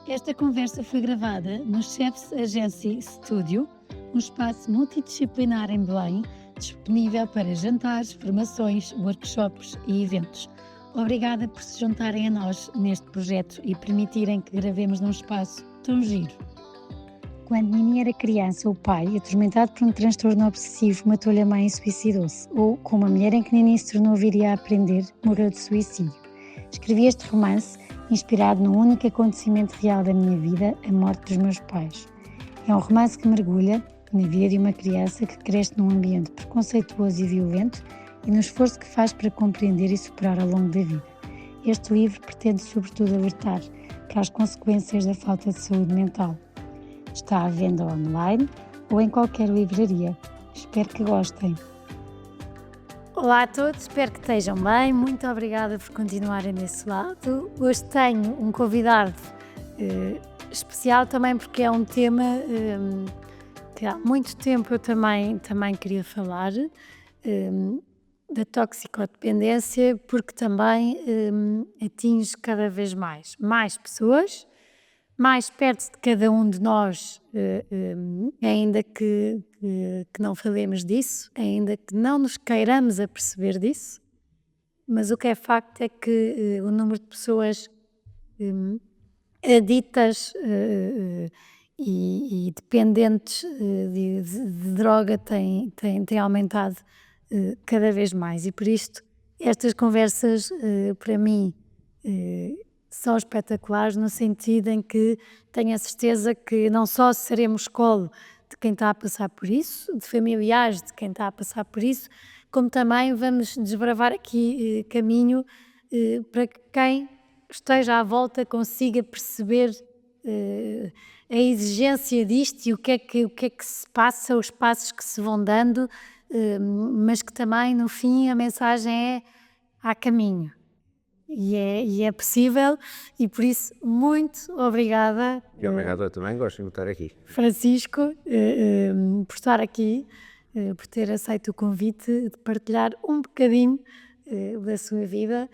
Esta conversa foi gravada no Chefs Agency Studio, um espaço multidisciplinar em Belém, disponível para jantares, formações, workshops e eventos. Obrigada por se juntarem a nós neste projeto e permitirem que gravemos num espaço tão giro. Quando Mimi era criança, o pai, atormentado por um transtorno obsessivo, matou-lhe a mãe e suicidou-se. Ou, como a mulher em que Nini se tornou viria a aprender, morreu de suicídio. Escrevi este romance inspirado num único acontecimento real da minha vida, a morte dos meus pais. É um romance que mergulha na vida de uma criança que cresce num ambiente preconceituoso e violento e no esforço que faz para compreender e superar ao longo da vida. Este livro pretende sobretudo alertar para as consequências da falta de saúde mental. Está à venda online ou em qualquer livraria. Espero que gostem. Olá a todos, espero que estejam bem. Muito obrigada por continuarem desse lado. Hoje tenho um convidado especial também porque é um tema que há muito tempo eu também queria falar, da toxicodependência, porque também atinge cada vez mais pessoas, mais perto de cada um de nós, ainda que não falemos disso, ainda que não nos queiramos a perceber disso, mas o que é facto é que o número de pessoas aditas e dependentes de droga tem aumentado cada vez mais, e por isto estas conversas para mim são espetaculares, no sentido em que tenho a certeza que não só seremos colo de quem está a passar por isso, de familiares de quem está a passar por isso, como também vamos desbravar aqui caminho para que quem esteja à volta consiga perceber a exigência disto e o que é que se passa, os passos que se vão dando, mas que também no fim a mensagem é: há caminho. E é possível, e por isso muito obrigada. E obrigado, eu também gosto de estar aqui. Francisco, por estar aqui, por ter aceito o convite de partilhar um bocadinho da sua vida,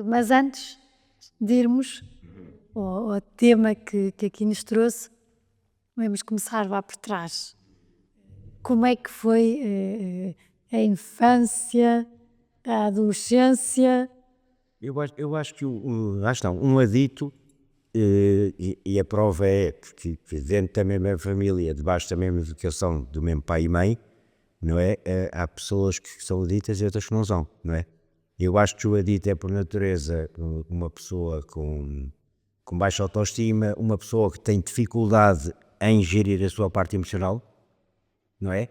mas antes de irmos ao tema que aqui nos trouxe, vamos começar lá por trás. Como é que foi a infância, a adolescência? Eu acho que um adito, e a prova é que dentro da mesma família, debaixo da mesma educação do mesmo pai e mãe, não é? Há pessoas que são aditas e outras que não são, não é? Eu acho que o adito é por natureza uma pessoa com baixa autoestima, uma pessoa que tem dificuldade em gerir a sua parte emocional, não é?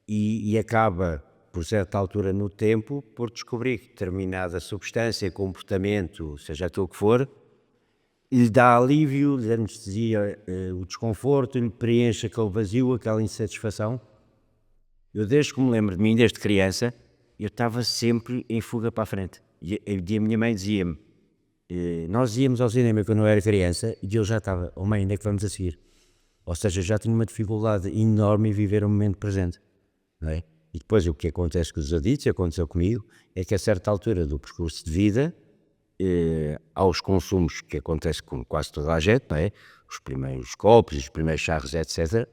E acaba, por certa altura no tempo, por descobrir que determinada substância, comportamento, seja aquilo que for, lhe dá alívio, lhe anestesia o desconforto, lhe preenche aquele vazio, aquela insatisfação. Eu, desde que me lembro de mim, desde criança, eu estava sempre em fuga para a frente. E a minha mãe dizia-me, nós íamos ao cinema quando eu era criança, e eu já estava: oh mãe, onde é que vamos a seguir? Ou seja, já tinha uma dificuldade enorme em viver o momento presente, não é? E depois o que acontece com os aditos, aconteceu comigo, é que a certa altura do percurso de vida, aos consumos que acontece com quase toda a gente, não é? Os primeiros copos, os primeiros charros, etc.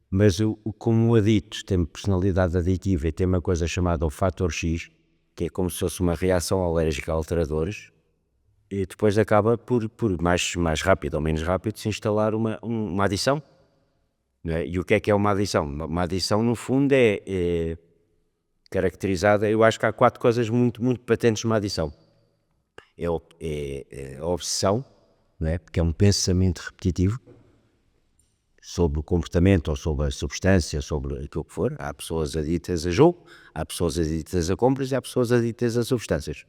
Mas como o adito tem personalidade aditiva e tem uma coisa chamada o fator X, que é como se fosse uma reação alérgica a alteradores, e depois acaba por mais rápido ou menos rápido se instalar uma adição. Não é? E o que é uma adição? Uma adição, no fundo, é caracterizada, eu acho que há 4 coisas muito, muito patentes numa adição. É a obsessão, não é? Porque é um pensamento repetitivo sobre o comportamento ou sobre a substância, sobre aquilo que for. Há pessoas aditas a jogo, há pessoas aditas a compras e há pessoas aditas a substâncias,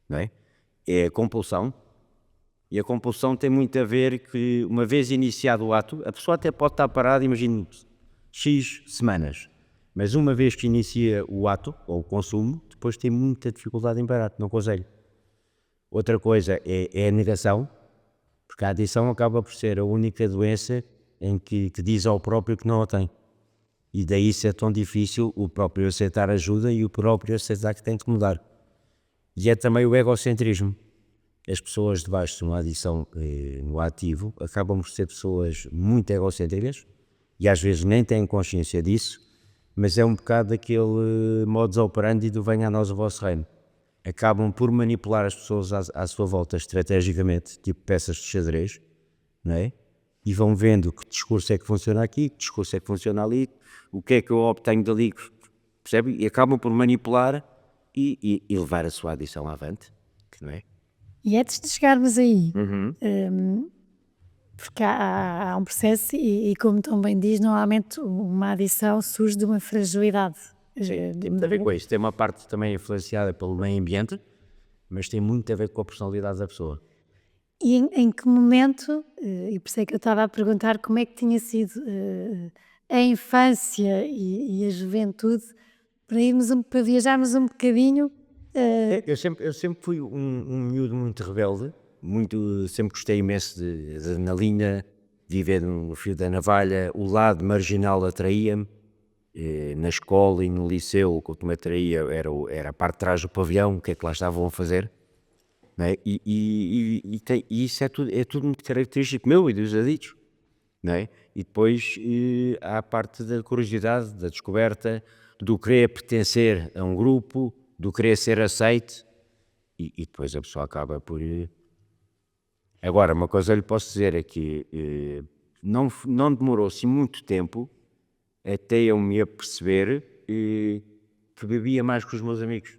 não é? É a compulsão, e a compulsão tem muito a ver que, uma vez iniciado o ato, a pessoa até pode estar parada, imagine, X semanas, mas uma vez que inicia o ato, ou o consumo, depois tem muita dificuldade em parar, não consegue. Outra coisa é a negação, porque a adição acaba por ser a única doença em que diz ao próprio que não a tem. E daí ser tão difícil o próprio aceitar ajuda e o próprio aceitar que tem que mudar. E é também o egocentrismo, as pessoas debaixo de uma adição no ativo acabam por ser pessoas muito egocêntricas e às vezes nem têm consciência disso, mas é um bocado daquele modus operandi do venha a nós o vosso reino. Acabam por manipular as pessoas à sua volta estrategicamente, tipo peças de xadrez, não é? E vão vendo que discurso é que funciona aqui, que discurso é que funciona ali, o que é que eu obtenho dali, percebe? E acabam por manipular e levar a sua adição avante, não é? E antes de chegarmos aí, porque há um processo e como tão bem diz, normalmente uma adição surge de uma fragilidade. Tem muito a ver com isso. Tem uma parte também influenciada pelo meio ambiente, mas tem muito a ver com a personalidade da pessoa. E em que momento, e por isso é que eu estava a perguntar como é que tinha sido a infância e a juventude, para viajarmos um bocadinho. Eu sempre fui um miúdo muito rebelde, sempre gostei imenso de adrenalina, de viver no fio da navalha, o lado marginal atraía-me, na escola e no liceu o que me atraía era a parte de trás do pavilhão, o que é que lá estavam a fazer, não é? E isso é tudo muito característico meu e dos aditos, não é? E depois há a parte da curiosidade, da descoberta, do querer pertencer a um grupo, do querer ser aceite, e depois a pessoa acaba por... Agora, uma coisa eu lhe posso dizer é que não demorou assim muito tempo até eu me aperceber que bebia mais que os meus amigos.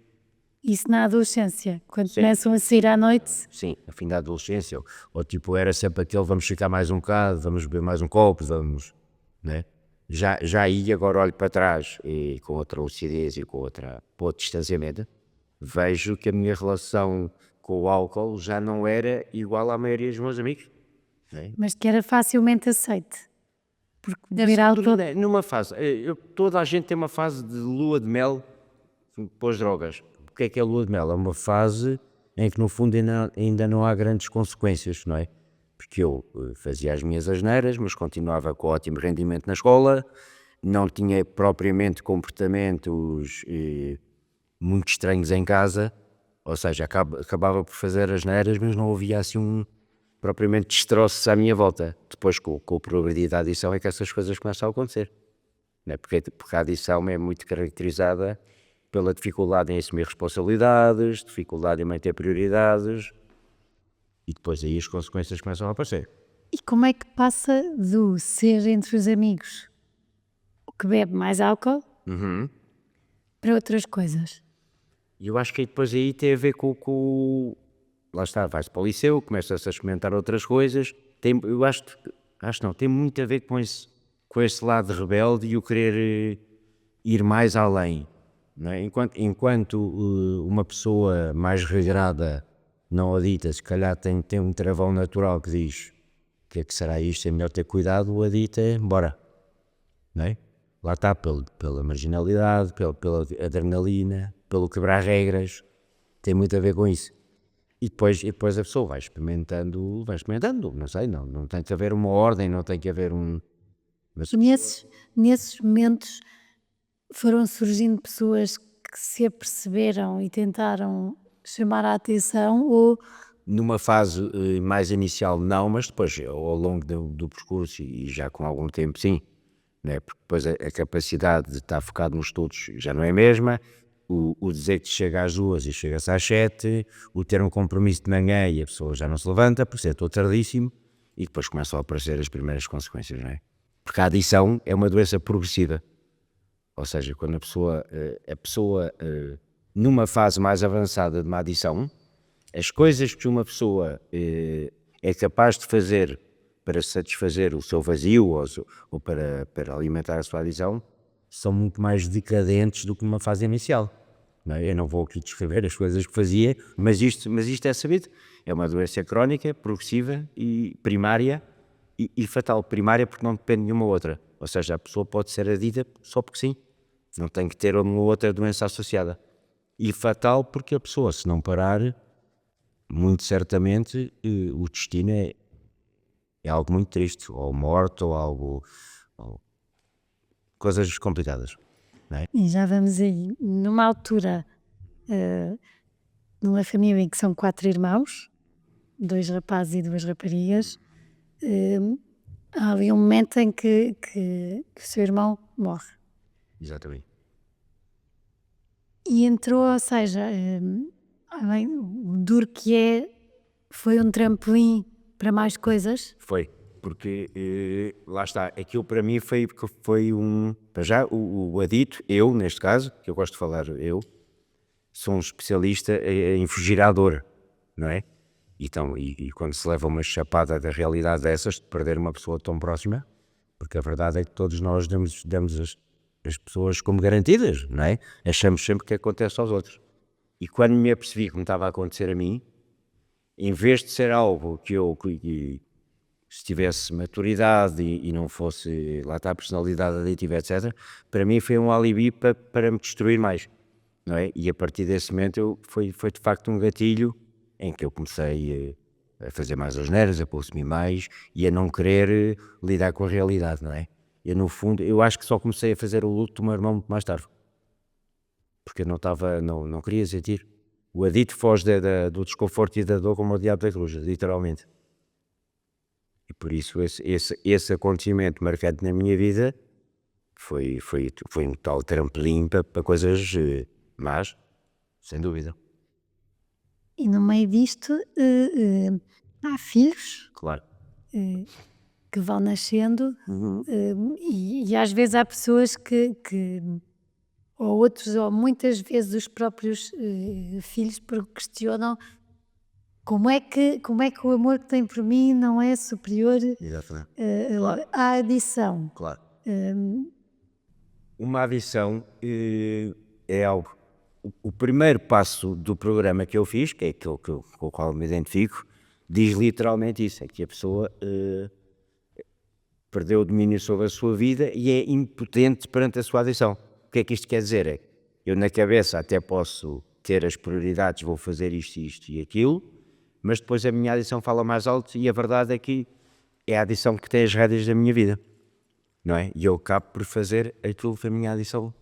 Isso na adolescência, quando Sim. começam a sair à noite. Sim, a fim da adolescência, ou tipo, era sempre aquele, vamos ficar mais um bocado, vamos beber mais um copo, vamos, né? Já aí agora olho para trás e com outra lucidez e com outro distanciamento, vejo que a minha relação com o álcool já não era igual à maioria dos meus amigos, né? Mas que era facilmente aceite. Porque beber álcool. Numa fase, toda a gente tem uma fase de lua de mel pós-drogas. O que é lua de mel? É uma fase em que no fundo ainda não há grandes consequências, não é? Porque eu fazia as minhas asneiras, mas continuava com ótimo rendimento na escola, não tinha propriamente comportamentos muito estranhos em casa, ou seja, acabava por fazer asneiras, mas não havia assim propriamente destroços à minha volta. Depois, com o progredir da adição, é que essas coisas começam a acontecer, não é? Porque a adição é muito caracterizada pela dificuldade em assumir responsabilidades, dificuldade em manter prioridades, e depois aí as consequências começam a aparecer. E como é que passa do ser entre os amigos o que bebe mais álcool para outras coisas? E eu acho que depois aí tem a ver com lá está, vais para o liceu, começas a experimentar outras coisas, eu acho não, tem muito a ver com esse lado rebelde e o querer ir mais além, não é? Enquanto uma pessoa mais regrada, não adita, se calhar tem um travão natural que diz o que é que será isto, é melhor ter cuidado, o adita é bora, não é? Lá está, pela marginalidade, pela adrenalina, pelo quebrar regras, tem muito a ver com isso. E depois a pessoa vai experimentando, não sei, não tem que haver uma ordem, não tem que haver um... Mas Nesses momentos foram surgindo pessoas que se aperceberam e tentaram chamar a atenção ou numa fase mais inicial não, mas depois ao longo do percurso e já com algum tempo sim, né? Porque depois a capacidade de estar focado nos estudos já não é a mesma, o dizer que chega às 2 e chega-se às 7, o ter um compromisso de manhã e a pessoa já não se levanta, por isso estou tardíssimo, e depois começam a aparecer as primeiras consequências, não é? Porque a adição é uma doença progressiva, ou seja, quando a pessoa numa fase mais avançada de uma adição, as coisas que uma pessoa é capaz de fazer para satisfazer o seu vazio ou para alimentar a sua adição são muito mais decadentes do que numa fase inicial, não é? Eu não vou aqui descrever as coisas que fazia, mas isto é sabido, é uma doença crónica, progressiva e primária e fatal. Primária porque não depende de nenhuma outra, ou seja, a pessoa pode ser adita só porque sim, não tem que ter uma outra doença associada. E fatal porque a pessoa, se não parar, muito certamente o destino é algo muito triste, ou morte, ou algo, coisas complicadas, não é? e já vamos aí, numa altura, numa família em que são 4 irmãos, 2 rapazes e 2 raparigas, há ali um momento em que o seu irmão morre. Exatamente. E entrou, ou seja, além o duro que é, foi um trampolim para mais coisas? Foi, porque lá está, aquilo para mim foi para já o adito, eu neste caso, que eu gosto de falar eu, sou um especialista em fugir à dor, não é? Então, e quando se leva uma chapada da realidade dessas, de perder uma pessoa tão próxima, porque a verdade é que todos nós damos as pessoas como garantidas, não é? Achamos sempre que acontece aos outros. E quando me apercebi que me estava a acontecer a mim, em vez de ser algo que se tivesse maturidade e não fosse, lá está a personalidade aditiva, etc., para mim foi um alibi para me destruir mais, não é? E a partir desse momento foi de facto um gatilho em que eu comecei a fazer mais asneiras, a consumir mais e a não querer lidar com a realidade, não é? Eu no fundo, eu acho que só comecei a fazer o luto do meu irmão muito mais tarde, porque eu não queria sentir. O adito foge do desconforto e da dor como o diabo da cruz, literalmente. E por isso esse acontecimento marcante na minha vida foi um tal trampolim para coisas más, sem dúvida. E no meio disto, há filhos Claro. que vão nascendo, e às vezes há pessoas ou outros, ou muitas vezes os próprios filhos questionam como é que o amor que tem por mim não é superior Exatamente. à adição. Claro. Uma adição é algo. O primeiro passo do programa que eu fiz, que é aquele com o qual me identifico, diz literalmente isso: é que a pessoa perdeu o domínio sobre a sua vida e é impotente perante a sua adição. O que é que isto quer dizer? É que eu na cabeça até posso ter as prioridades, vou fazer isto e aquilo, mas depois a minha adição fala mais alto e a verdade é que é a adição que tem as rédeas da minha vida, não é? E eu acabo por fazer aquilo que a minha adição, o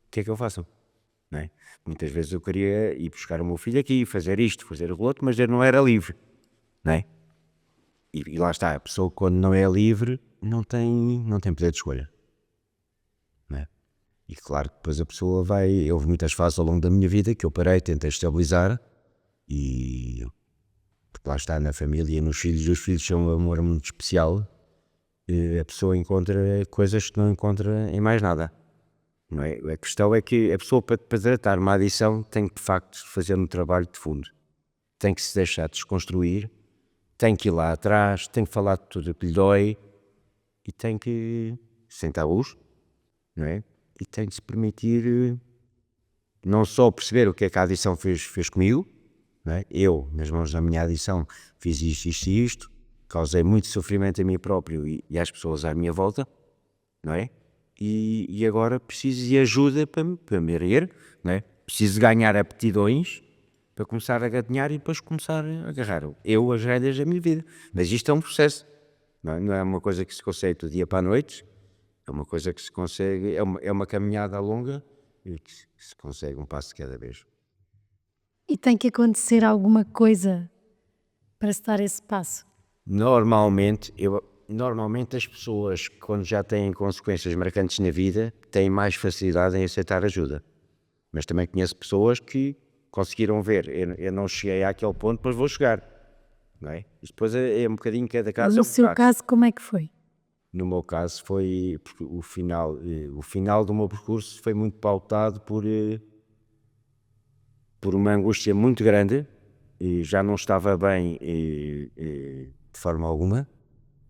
que é que eu faço? Não é? Muitas vezes eu queria ir buscar o meu filho aqui, fazer isto, fazer o outro, mas eu não era livre, não é? E lá está, a pessoa quando não é livre não tem poder de escolha, não é? E claro que depois a pessoa houve muitas fases ao longo da minha vida que eu parei, tentei estabilizar e porque lá está, na família e nos filhos, os filhos são um amor muito especial, a pessoa encontra coisas que não encontra em mais nada, não é? A questão é que a pessoa para tratar uma adição tem que de facto fazer um trabalho de fundo, tem que se deixar desconstruir, tem que ir lá atrás, tem que falar de tudo o que lhe dói e tem que sentar luz, não é? E tem que se permitir não só perceber o que é que a adição fez comigo, não é? Eu, nas mãos da minha adição, fiz isto e isto, causei muito sofrimento a mim próprio e às pessoas à minha volta, não é? E agora preciso de ajuda para me erguer, não é? Preciso ganhar aptidões para começar a gatinhar e depois começar a agarrar as rédeas da minha vida. Mas isto é um processo, não é uma coisa que se consegue do dia para a noite, é uma coisa que se consegue, é uma caminhada longa e que se consegue um passo de cada vez. E tem que acontecer alguma coisa para se dar esse passo? Normalmente as pessoas, quando já têm consequências marcantes na vida, têm mais facilidade em aceitar ajuda. Mas também conheço pessoas que conseguiram ver, eu não cheguei àquele ponto, mas vou chegar, não é? Isto depois é um bocadinho cada caso. No seu caso, como é que foi? No meu caso foi, porque o final do meu percurso foi muito pautado por uma angústia muito grande, e já não estava bem de forma alguma,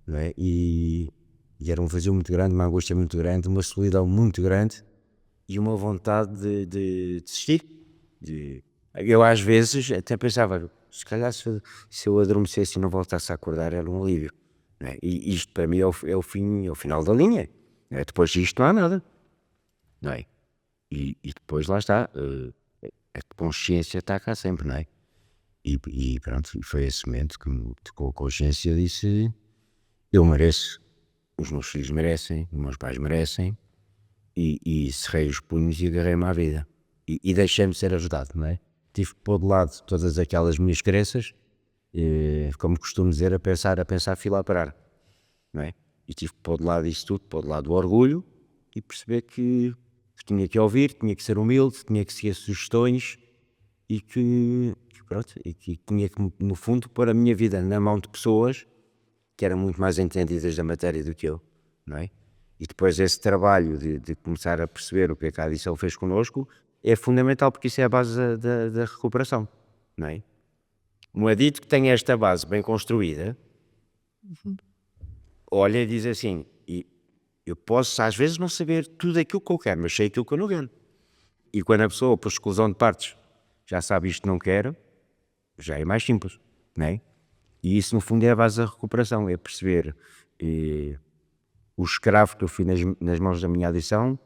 não é? E era um vazio muito grande, uma angústia muito grande, uma solidão muito grande e uma vontade de desistir. Eu às vezes até pensava, se calhar se eu adormecesse e não voltasse a acordar era um alívio, não é? E isto para mim é o fim, é o final da linha, não é? Depois disto não há nada, não é? E depois lá está, a consciência está cá sempre, não é? E pronto, foi esse momento que me tocou a consciência e disse, eu mereço, os meus filhos merecem, os meus pais merecem, e cerrei os punhos e agarrei-me à vida. E deixei-me ser ajudado, não é? Tive que pôr de lado todas aquelas minhas crenças como costumo dizer, a pensar fila a parar, não é? E tive que pôr de lado isso tudo, pôr de lado o orgulho e perceber que tinha que ouvir, tinha que ser humilde, tinha que seguir sugestões e que tinha que, no fundo, pôr a minha vida na mão de pessoas que eram muito mais entendidas da matéria do que eu, não é? E depois esse trabalho de começar a perceber o que é que a adição fez connosco é fundamental, porque isso é a base da recuperação, não é? Um adito que tem esta base bem construída, olha e diz assim, e eu posso às vezes não saber tudo aquilo que eu quero, mas sei aquilo que eu não quero. E quando a pessoa, por exclusão de partes, já sabe isto que não quero, já é mais simples, não é? E isso no fundo é a base da recuperação, é perceber o escravo que eu fui nas mãos da minha adição,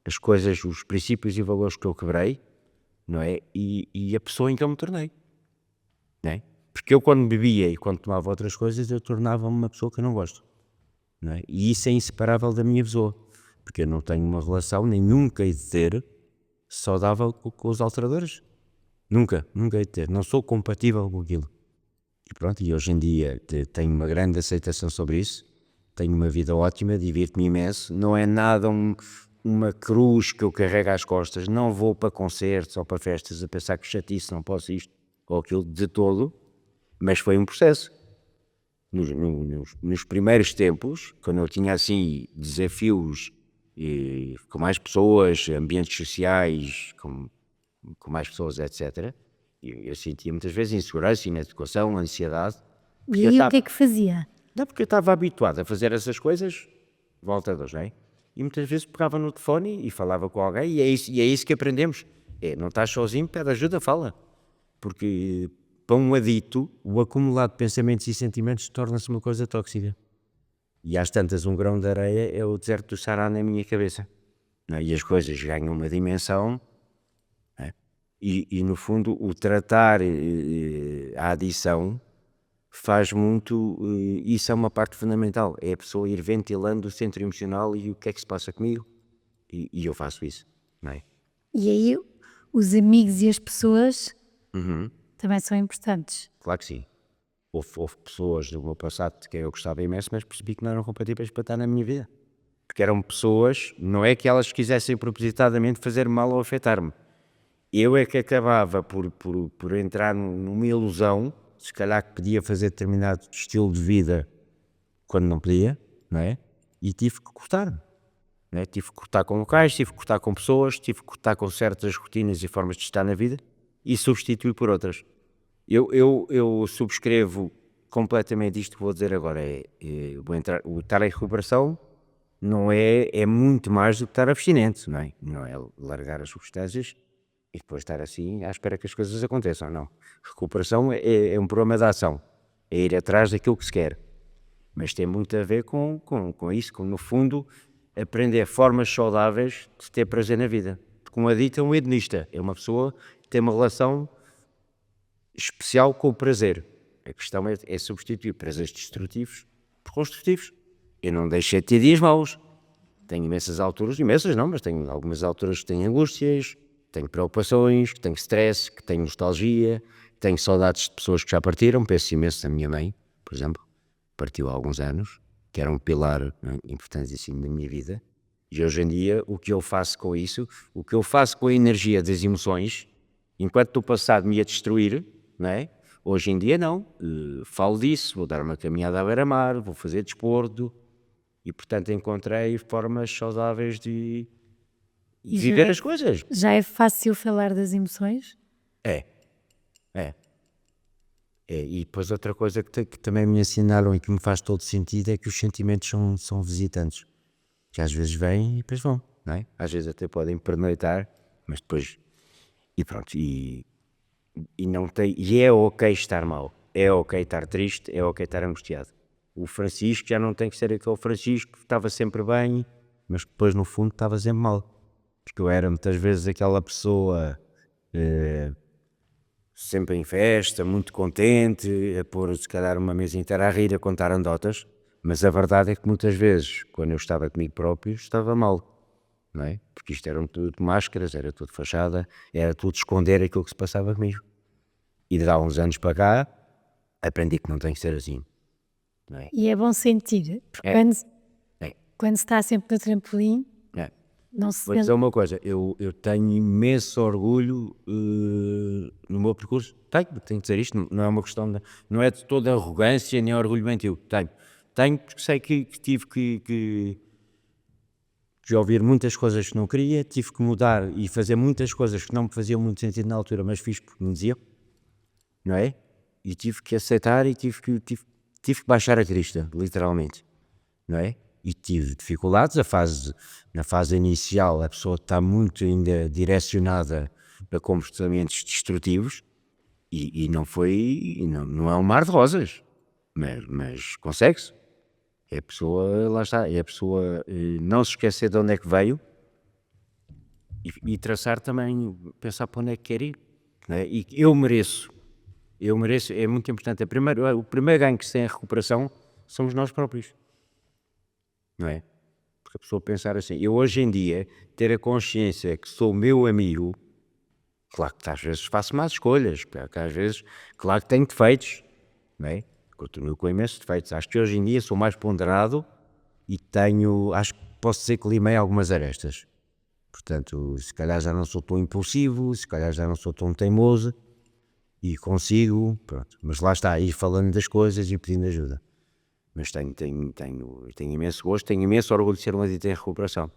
as coisas, os princípios e valores que eu quebrei, não é? E a pessoa em que eu me tornei, não é? Porque eu quando bebia e quando tomava outras coisas, eu tornava-me uma pessoa que eu não gosto, não é? E isso é inseparável da minha pessoa, porque eu não tenho uma relação, nem nunca hei de ter, saudável com os alteradores. Nunca hei de ter, não sou compatível com aquilo. E pronto, e hoje em dia tenho uma grande aceitação sobre isso, tenho uma vida ótima, divirto-me imenso, não é nada uma cruz que eu carrego às costas, não vou para concertos ou para festas a pensar que chatice, não posso isto ou aquilo de todo, mas foi um processo. Nos primeiros tempos, quando eu tinha assim desafios com mais pessoas, ambientes sociais, com mais pessoas, etc., eu sentia muitas vezes insegurança, inadequação, ansiedade. E aí o que é que fazia? Não, porque eu estava habituado a fazer essas coisas, volta a não é? E muitas vezes pegava no telefone e falava com alguém, e é isso que aprendemos. Não estás sozinho, pede ajuda, fala. Porque para um adito, o acumulado de pensamentos e sentimentos torna-se uma coisa tóxica. E às tantas, um grão de areia é o deserto do Saara na minha cabeça. Não é? E as coisas ganham uma dimensão. E no fundo, o tratar a adição faz muito, isso é uma parte fundamental, é a pessoa ir ventilando o centro emocional e o que é que se passa comigo, e eu faço isso, não é? E aí os amigos e as pessoas também são importantes. Claro que sim. Houve pessoas do meu passado de quem eu gostava imenso, mas percebi que não eram compatíveis para estar na minha vida. Porque eram pessoas, não é que elas quisessem propositadamente fazer mal ou afetar-me. Eu é que acabava por entrar numa ilusão, se calhar que podia fazer determinado estilo de vida quando não podia, não é? E tive que cortar, não é? Tive que cortar com locais, tive que cortar com pessoas, tive que cortar com certas rotinas e formas de estar na vida e substituir por outras. Eu subscrevo completamente isto que vou dizer agora, o estar em recuperação não é muito mais do que estar abstinente, não é? Não é largar as substâncias e depois estar assim à espera que as coisas aconteçam, não. Recuperação é um programa de ação, é ir atrás daquilo que se quer, mas tem muito a ver com isso, com no fundo aprender formas saudáveis de ter prazer na vida. Porque um adito é um hedonista, é uma pessoa que tem uma relação especial com o prazer. A questão é substituir prazeres destrutivos por construtivos. Eu não deixei de ter dias maus, tenho imensas alturas, imensas não, mas tenho algumas alturas que tenho angústias, tenho preocupações, que tenho stress, que tenho nostalgia, tenho saudades de pessoas que já partiram. Penso imenso na minha mãe, por exemplo, partiu há alguns anos, que era um pilar importante assim na minha vida. E hoje em dia, o que eu faço com isso, o que eu faço com a energia das emoções, enquanto o passado me ia destruir, não é? Hoje em dia não, falo disso, vou dar uma caminhada à beira-mar, vou fazer desporto e portanto encontrei formas saudáveis de viver as coisas. Já é fácil falar das emoções? É. E depois outra coisa que também me ensinaram e que me faz todo sentido é que os sentimentos são visitantes, que às vezes vêm e depois vão, não é? Às vezes até podem pernoitar, mas depois, e pronto, e não tem, e é ok estar mal, é ok estar triste, é ok estar angustiado. O Francisco já não tem que ser aquele Francisco que estava sempre bem, mas depois no fundo estava sempre mal. Porque eu era muitas vezes aquela pessoa sempre em festa, muito contente, a pôr se calhar uma mesa inteira a rir, a contar anedotas, mas a verdade é que muitas vezes, quando eu estava comigo próprio, estava mal, não é? Porque isto eram tudo máscaras, era tudo fachada, era tudo esconder aquilo que se passava comigo. E de há uns anos para cá, aprendi que não tem que ser assim, não é? E é bom sentir, porque É. quando se está sempre no trampolim, É. não se Vou dizer uma coisa, eu tenho imenso orgulho no meu percurso. Tenho que dizer isto, não é uma questão não é de toda arrogância nem orgulho mentiu. Tenho porque sei que tive que ouvir muitas coisas que não queria, tive que mudar e fazer muitas coisas que não me faziam muito sentido na altura, mas fiz porque me diziam, não é? E tive que aceitar e tive que baixar a crista, literalmente, não é? E tive dificuldades, na fase inicial a pessoa está muito ainda direcionada para comportamentos destrutivos e não é um mar de rosas, mas consegue-se. É a pessoa, lá está, é a pessoa não se esquecer de onde é que veio e traçar também, pensar para onde é que quer ir, não é? E eu mereço, é muito importante. O primeiro ganho que se tem em recuperação somos nós próprios. Não é? Porque a pessoa pensar assim, eu hoje em dia ter a consciência que sou meu amigo, claro que às vezes faço más escolhas, que às vezes, claro que tenho defeitos, não é? Continuo com imensos defeitos, acho que hoje em dia sou mais ponderado e acho que posso dizer que limei algumas arestas, portanto se calhar já não sou tão impulsivo, se calhar já não sou tão teimoso e consigo, pronto, mas lá está, ir falando das coisas e pedindo ajuda. Mas tenho imenso gosto, tenho imenso orgulho de ser um adito em recuperação.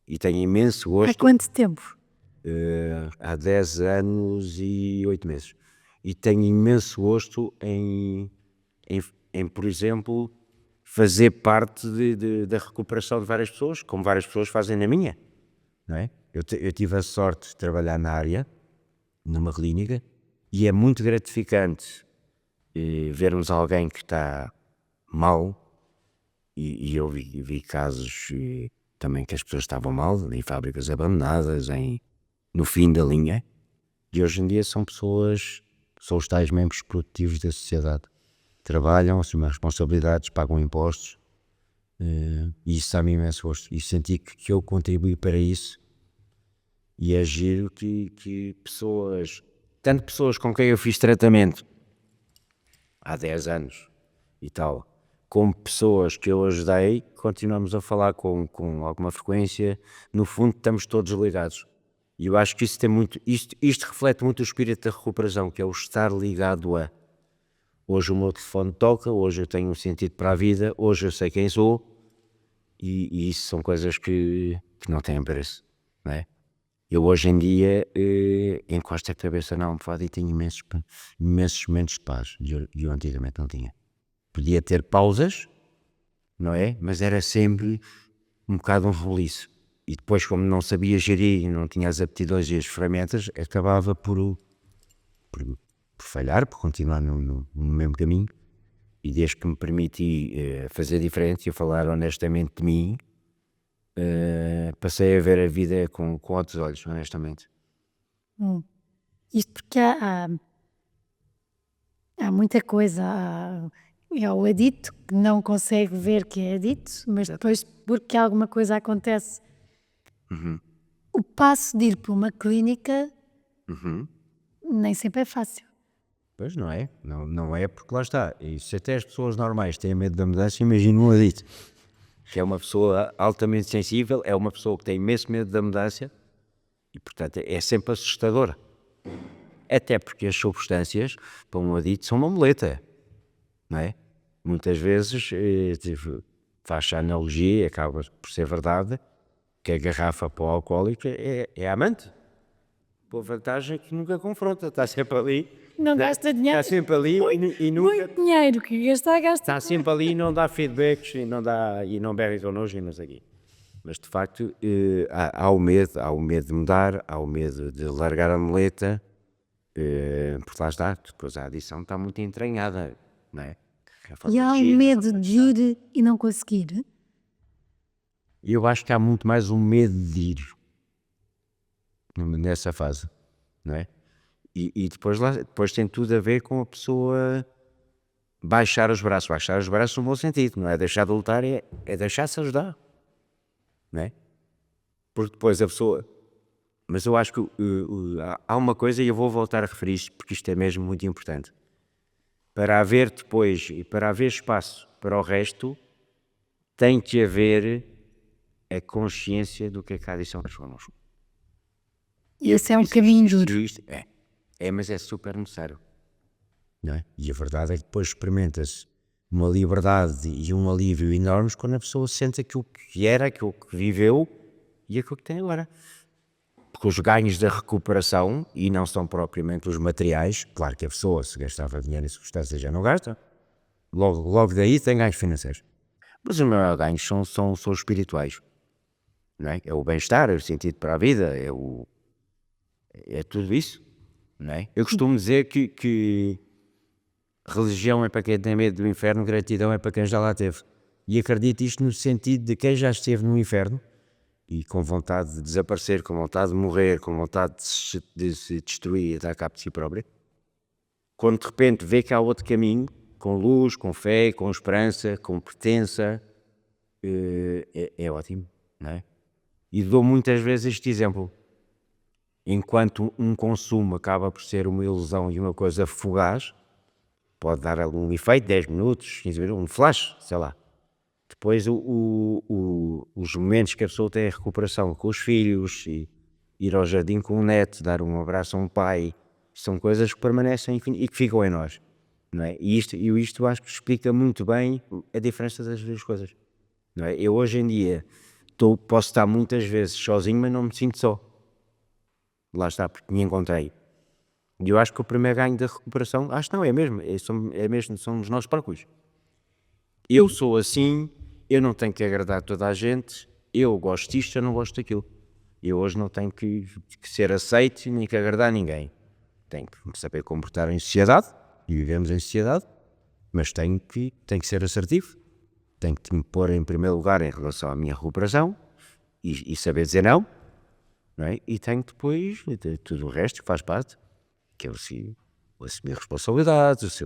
E tenho imenso há gosto. quanto tempo? Há 10 anos e 8 meses. E tenho imenso gosto em por exemplo, fazer parte da recuperação de várias pessoas, como várias pessoas fazem na minha. Não é? Eu tive a sorte de trabalhar na área, numa clínica, e é muito gratificante vermos alguém que está mal, e eu vi casos também que as pessoas estavam mal, em fábricas abandonadas, no fim da linha, e hoje em dia são os tais membros produtivos da sociedade. Trabalham, assumem responsabilidades, pagam impostos, e isso dá-me imenso gosto. E senti que eu contribuí para isso, e é giro que tanto pessoas com quem eu fiz tratamento há 10 anos e tal, como pessoas que eu ajudei, continuamos a falar com alguma frequência. No fundo estamos todos ligados, e eu acho que isso tem muito, isto reflete muito o espírito da recuperação, que é o estar ligado a, hoje o meu telefone toca, hoje eu tenho um sentido para a vida, hoje eu sei quem sou, e isso são coisas que não têm preço, não é? Eu hoje em dia encosto a cabeça na almofada e tenho imensos momentos de paz, e eu antigamente não tinha. Podia ter pausas, não é? Mas era sempre um bocado um reboliço. E depois, como não sabia gerir e não tinha as aptidões e as ferramentas, acabava por falhar, por continuar no mesmo caminho. E desde que me permiti fazer diferente e falar honestamente de mim, passei a ver a vida com outros olhos, honestamente. Isto porque há muita coisa. É o adito que não consegue ver que é adito, mas depois, porque alguma coisa acontece, o passo de ir para uma clínica nem sempre é fácil. Pois não é, não é, porque lá está. E se até as pessoas normais têm medo da mudança, imagina um adito, que é uma pessoa altamente sensível, é uma pessoa que tem imenso medo da mudança e, portanto, é sempre assustadora. Até porque as substâncias, para um adito, são uma muleta, não é? Muitas vezes, faz-se a analogia, acaba por ser verdade, que a garrafa para o alcoólico é a amante. A vantagem é que nunca confronta, está sempre ali. Não gasta dinheiro. Está sempre ali e nunca. Muito dinheiro que gastar, gasta. Está sempre ali e não dá feedbacks e não bebe connosco e não sei o quê. Mas de facto há o medo de mudar, há o medo de largar a muleta, porque lá está, depois a adição está muito entranhada, não é? E há um medo de ir e não conseguir. E eu acho que há muito mais um medo de ir nessa fase, não é? E depois tem tudo a ver com a pessoa baixar os braços no bom sentido, não é deixar de lutar, é deixar-se ajudar, não é? Porque depois a pessoa, mas eu acho que há uma coisa, e eu vou voltar a referir isto, porque isto é mesmo muito importante. para haver depois e para haver espaço para o resto, tem que haver a consciência do que a adição faz connosco. E esse é um caminho duro. Mas é super necessário. Não é? E a verdade é que depois experimenta-se uma liberdade e um alívio enormes quando a pessoa sente aquilo que era, aquilo que viveu e aquilo que tem agora. Porque os ganhos da recuperação, e não são propriamente os materiais, claro que a pessoa, se gastava dinheiro em substâncias, já não gasta, logo daí tem ganhos financeiros. Mas os maiores ganhos são espirituais. Não é? É o bem-estar, é o sentido para a vida, é tudo isso. Não é? Eu costumo dizer que religião é para quem tem medo do inferno, gratidão é para quem já lá esteve. E acredito isto no sentido de quem já esteve no inferno e com vontade de desaparecer, com vontade de morrer, com vontade de se destruir e dar cabo de si próprio. Quando de repente vê que há outro caminho, com luz, com fé, com esperança, com pertença, é ótimo, não é? E dou muitas vezes este exemplo. Enquanto um consumo acaba por ser uma ilusão e uma coisa fugaz, pode dar algum efeito, 10 minutos, 15 minutos, um flash, sei lá. Depois os momentos que a pessoa tem a recuperação com os filhos, e ir ao jardim com o neto, dar um abraço a um pai, são coisas que permanecem e que ficam em nós. Não é? E isto acho que explica muito bem a diferença das duas coisas. Não é? Eu hoje em dia posso estar muitas vezes sozinho, mas não me sinto só. Lá está, porque me encontrei. E eu acho que o primeiro ganho da recuperação, acho que não, é mesmo, são os nossos próprios. Eu sou assim, eu não tenho que agradar toda a gente, eu gosto disto, eu não gosto daquilo. Eu hoje não tenho que ser aceito nem que agradar ninguém. Tenho que me saber comportar em sociedade, e vivemos em sociedade, mas tenho que ser assertivo, tenho que me pôr em primeiro lugar em relação à minha recuperação e saber dizer não, não é? E tenho depois tudo o resto que faz parte, que é o assumir responsabilidades,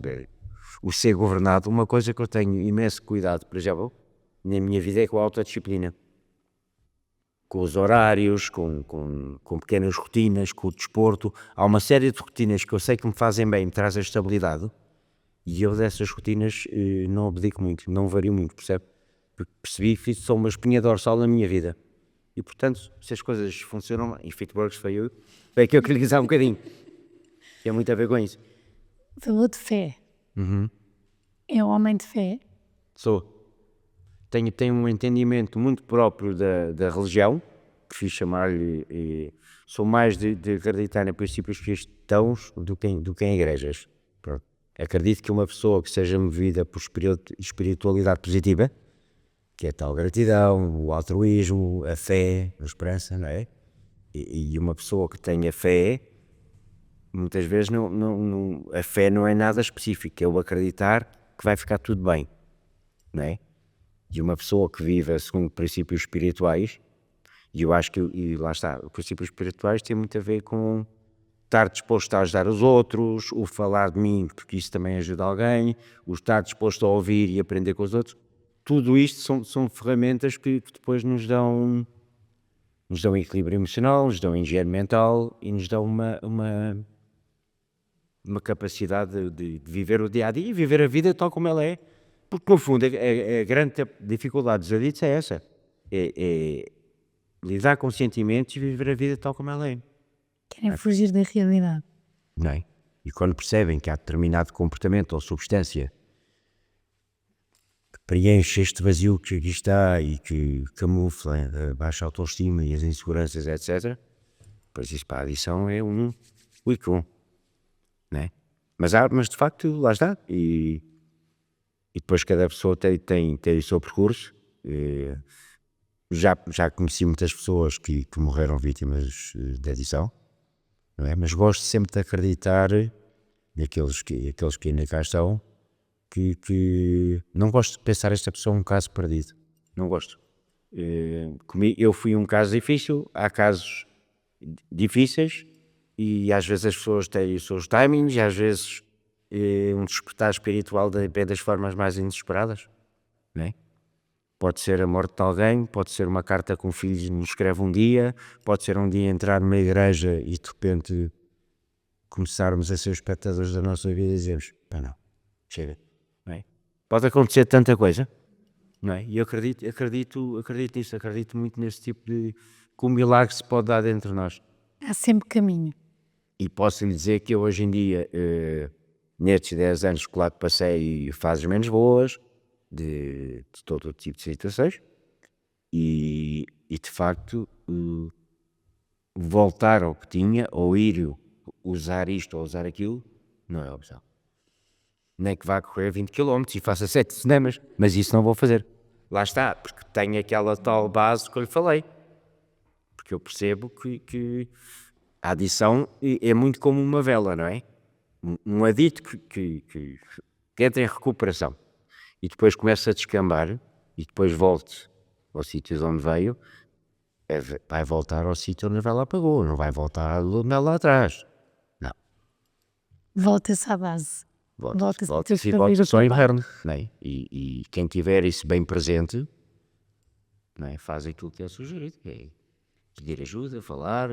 o ser governado. Uma coisa que eu tenho imenso cuidado, por exemplo, na minha vida é com a autodisciplina. Com os horários, com pequenas rotinas, com o desporto. Há uma série de rotinas que eu sei que me fazem bem, me trazem estabilidade, e eu dessas rotinas não abdico muito, não vario muito, percebe? Porque percebi que são uma espinha dorsal na minha vida. E portanto, se as coisas funcionam, e Fitworks foi aquilo que eu lhe quis há um bocadinho. Tem muito a ver com isso. Falou de fé. É um homem de fé? Sou. Tenho um entendimento muito próprio da religião, prefiro chamar-lhe, sou mais de acreditar em princípios cristãos do que em igrejas. Pronto. Acredito que uma pessoa que seja movida por espiritualidade positiva, que é a tal gratidão, o altruísmo, a fé, a esperança, não é? E uma pessoa que tenha fé, muitas vezes a fé não é nada específico, é o acreditar que vai ficar tudo bem, não é? E uma pessoa que vive segundo princípios espirituais, e eu acho que, e lá está, os princípios espirituais têm muito a ver com estar disposto a ajudar os outros, o falar de mim, porque isso também ajuda alguém, o estar disposto a ouvir e aprender com os outros. Tudo isto são ferramentas que depois nos dão equilíbrio emocional, nos dão higiene mental e nos dão uma capacidade de viver o dia-a-dia e viver a vida tal como ela é. Porque, no fundo, a grande dificuldade dos aditos é essa. É lidar com sentimentos e viver a vida tal como ela é. Querem fugir da realidade. Não é? E quando percebem que há determinado comportamento ou substância que preenche este vazio que aqui está e que camufla a baixa autoestima e as inseguranças, etc., pois isso para a adição é um não é? Mas de facto, lá está. E depois cada pessoa tem o seu percurso. Já conheci muitas pessoas que morreram vítimas de adição, não é? Mas gosto sempre de acreditar naqueles que ainda cá estão, que não gosto de pensar esta pessoa um caso perdido. Não gosto. Eu fui um caso difícil, há casos difíceis e às vezes as pessoas têm os seus timings e às vezes um despertar espiritual das formas mais inesperadas, não é? Pode ser a morte de alguém, pode ser uma carta que um filho nos escreve um dia, pode ser um dia entrar numa igreja e de repente começarmos a ser espectadores da nossa vida e dizemos, pá não, chega, não é? Pode acontecer tanta coisa, não é? E eu acredito nisso, acredito muito nesse tipo de, que o milagre se pode dar dentro de nós. Há sempre caminho. E posso lhe dizer que eu hoje em dia, nestes 10 anos, claro que passei fases menos boas, de todo o tipo de situações, e de facto, voltar ao que tinha, ou ir usar isto ou usar aquilo, não é opção. Nem que vá correr 20 km e faça 7 cinemas, mas isso não vou fazer. Lá está, porque tenho aquela tal base que eu lhe falei. Porque eu percebo que a adição é muito como uma vela, não é? Um adito que entra em recuperação e depois começa a descambar e depois volte ao sítio de onde veio, vai voltar ao sítio onde a vela apagou, não vai voltar onde ela lá atrás. Não. Volta-se à base. Volta só inverno, não é? E quem tiver isso bem presente, não é? Faz aquilo que é sugerido, que é pedir ajuda, falar.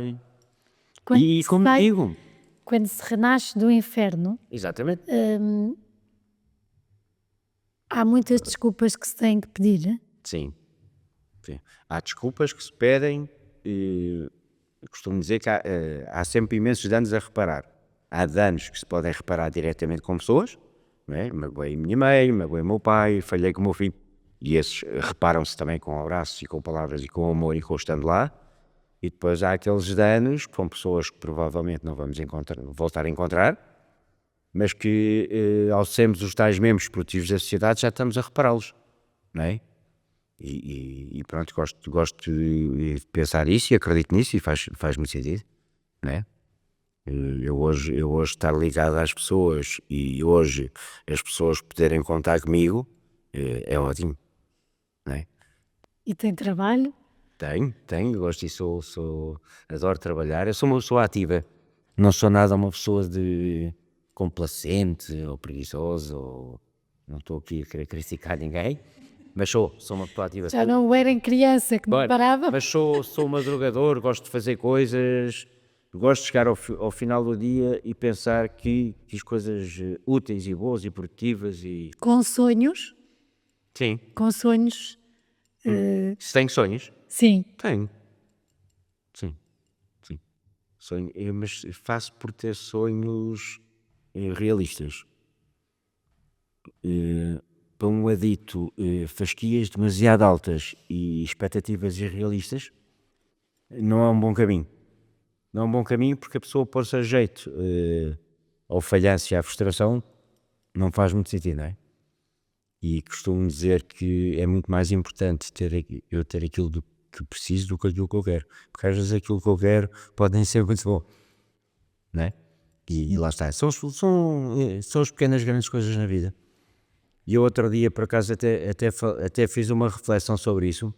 E como digo, quando se renasce do inferno, exatamente. há muitas desculpas que se têm que pedir. Sim. Há desculpas que se pedem, costumo dizer que há sempre imensos danos a reparar. Há danos que se podem reparar diretamente com pessoas, não é? Magoei a minha mãe, magoei o meu pai, falhei com o meu filho, e esses reparam-se também com abraços e com palavras e com amor e com estando lá. E depois há aqueles danos com pessoas que provavelmente não vamos voltar a encontrar, mas que ao sermos os tais membros produtivos da sociedade já estamos a repará-los, não é? E pronto, gosto de pensar isso e acredito nisso e faz-me sentido, não é? Eu hoje estar ligado às pessoas e hoje as pessoas poderem contar comigo é ótimo, não é? E tem trabalho? Tenho, gosto e adoro trabalhar. Eu sou uma pessoa ativa, não sou nada uma pessoa de complacente ou preguiçoso, não estou aqui a querer criticar ninguém, mas sou uma pessoa ativa. Já não era em criança que me parava. Mas sou madrugador, gosto de fazer coisas, gosto de chegar ao final do dia e pensar que fiz coisas úteis e boas e produtivas e... Com sonhos? Sim. Com sonhos? Se tenho sonhos? Sim. Tenho. Sim. Sonho, mas faço por ter sonhos realistas. Para um adito, fasquias demasiado altas e expectativas irrealistas não é um bom caminho. Não é um bom caminho porque a pessoa pôr-se a jeito ao falhanço e à frustração não faz muito sentido, não é? E costumo dizer que é muito mais importante eu ter aquilo que preciso do que aquilo que eu quero. Porque às vezes aquilo que eu quero pode nem ser muito bom, não é? E lá está. São as pequenas grandes coisas na vida. E eu outro dia, por acaso, até fiz uma reflexão sobre isso.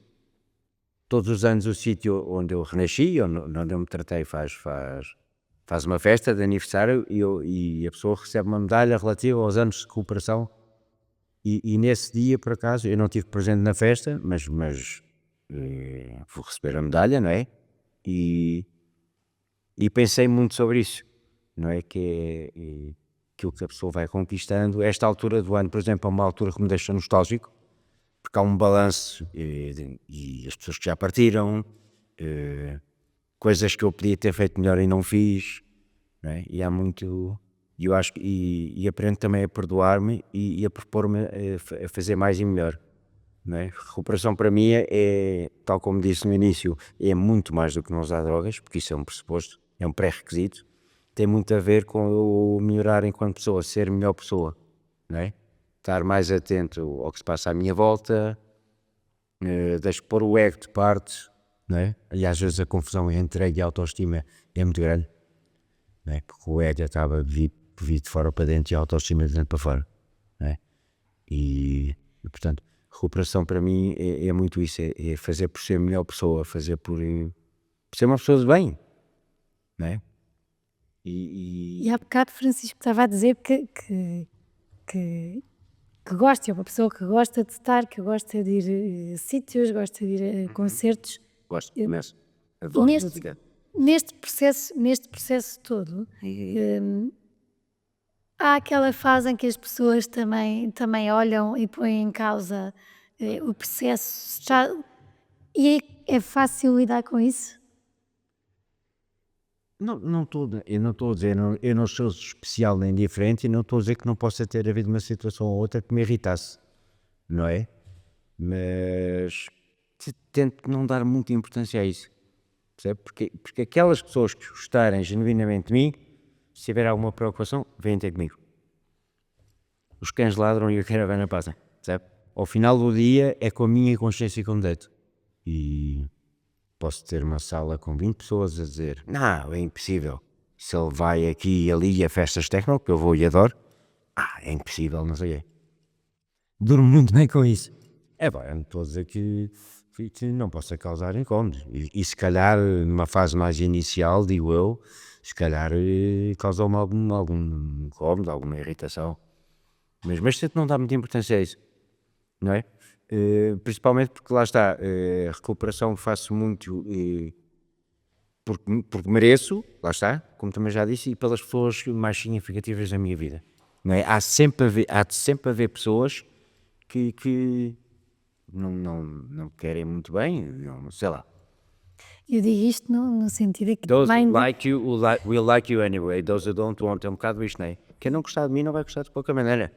Todos os anos o sítio onde eu renasci, onde eu me tratei, faz uma festa de aniversário e a pessoa recebe uma medalha relativa aos anos de cooperação. E nesse dia, por acaso, eu não tive presente na festa, mas vou receber a medalha, não é? E pensei muito sobre isso, não é? Que é aquilo que a pessoa vai conquistando. Esta altura do ano, por exemplo, é uma altura que me deixa nostálgico, porque há um balanço e as pessoas que já partiram, coisas que eu podia ter feito melhor e não fiz, não é? E há muito... E eu acho que aprendo também a perdoar-me e a propor-me a fazer mais e melhor, não é? Recuperação para mim é, tal como disse no início, é muito mais do que não usar drogas, porque isso é um pressuposto, é um pré-requisito. Tem muito a ver com eu melhorar enquanto pessoa, ser melhor pessoa, não é? Estar mais atento ao que se passa à minha volta, deixo pôr o ego de parte, não é? E às vezes a confusão entre ego e autoestima é muito grande, não é? Porque o ego acaba de vir de fora para dentro e a autoestima de dentro para fora, não é? E portanto, recuperação para mim é muito isso, é fazer por ser melhor pessoa, fazer por ser uma pessoa de bem, não é? E há bocado Francisco estava a dizer que gosta, é uma pessoa que gosta de estar, que gosta de ir a sítios, gosta de ir a concertos. Gosto, imenso. Adoro música. Neste processo todo, há aquela fase em que as pessoas também olham e põem em causa, o processo já e é fácil lidar com isso? Não estou, eu não estou a dizer, eu não sou especial nem diferente e não estou a dizer que não possa ter havido uma situação ou outra que me irritasse, não é? Mas tento não dar muita importância a isso, percebe? Porque aquelas pessoas que gostarem genuinamente de mim, se tiver alguma preocupação, vêm ter comigo. Os cães ladram e a caravana passa, percebe? Ao final do dia é com a minha consciência que eu me deito. E posso ter uma sala com 20 pessoas a dizer, não, é impossível. Se ele vai aqui e ali a festas techno, que eu vou e adoro, é impossível, não sei o quê. Durmo muito bem com isso. Eu não estou a dizer que não possa causar incómodos. E se calhar, numa fase mais inicial, digo eu, se calhar causou-me algum incómodo, alguma irritação. Mas tento não dar muita importância a isso, não é? Principalmente porque lá está, a recuperação faço muito porque mereço, lá está, como também já disse, e pelas pessoas mais significativas da minha vida, não é? Há de sempre haver pessoas que não querem muito bem, não, sei lá. Eu digo isto no sentido em que Those também who like you will like you anyway, those who don't won't, é um bocado isto, não é? Quem não gostar de mim não vai gostar de qualquer maneira,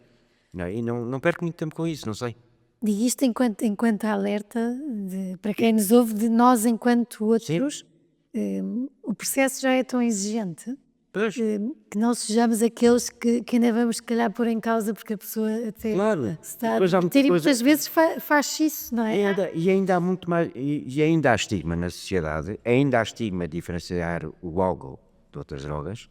não é? E não perco muito tempo com isso, não sei. digo isto enquanto alerta para quem nos ouve, de nós enquanto Sim. outros, o processo já é tão exigente, Pois, que não sejamos aqueles que ainda vamos se calhar pôr em causa porque a pessoa até claro. se está a Depois há muita divertir e coisa. muitas vezes faz isso, não é? E ainda há muito mais, e ainda há estigma na sociedade, ainda há estigma de diferenciar o álcool de outras drogas.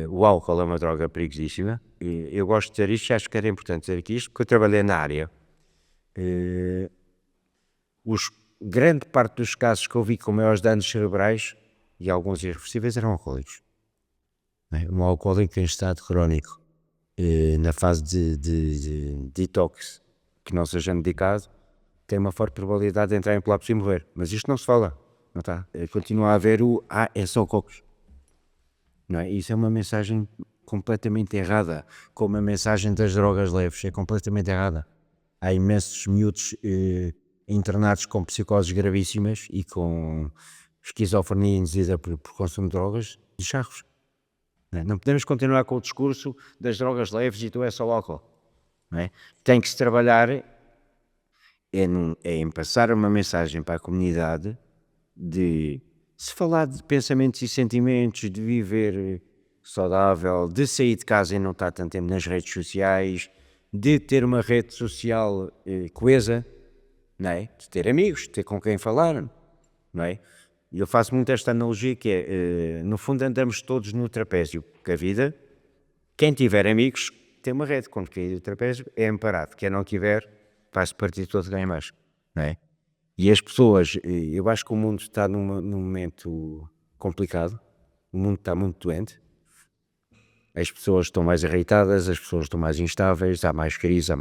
O álcool é uma droga perigosíssima. Eu gosto de dizer isto, acho que era importante dizer aqui isto, porque eu trabalhei na área. Grande parte dos casos que eu vi com maiores danos cerebrais e alguns irreversíveis eram alcoólicos. Não é? Um alcoólico em estado crónico, na fase de detox, que não seja medicado, tem uma forte probabilidade de entrar em colapso e morrer. Mas isto não se fala, não está? Continua a haver é só cocos. Não é? Isso é uma mensagem completamente errada, como a mensagem das drogas leves, é completamente errada. Há imensos miúdos internados com psicoses gravíssimas e com esquizofrenia induzida por consumo de drogas e charros. Não podemos continuar com o discurso das drogas leves e tu é só álcool. Não é? Tem que se trabalhar em passar uma mensagem para a comunidade de se falar de pensamentos e sentimentos, de viver saudável, de sair de casa e não estar tanto tempo nas redes sociais, de ter uma rede social coesa, não é? De ter amigos, de ter com quem falar, não é? E eu faço muito esta analogia que é, no fundo andamos todos no trapézio, porque a vida, quem tiver amigos tem uma rede, quando cair do trapézio é amparado, quem não tiver vai-se partir todo ganha mais, não é? E as pessoas, eu acho que o mundo está num momento complicado, o mundo está muito doente, as pessoas estão mais irritadas, as pessoas estão mais instáveis, há mais crise,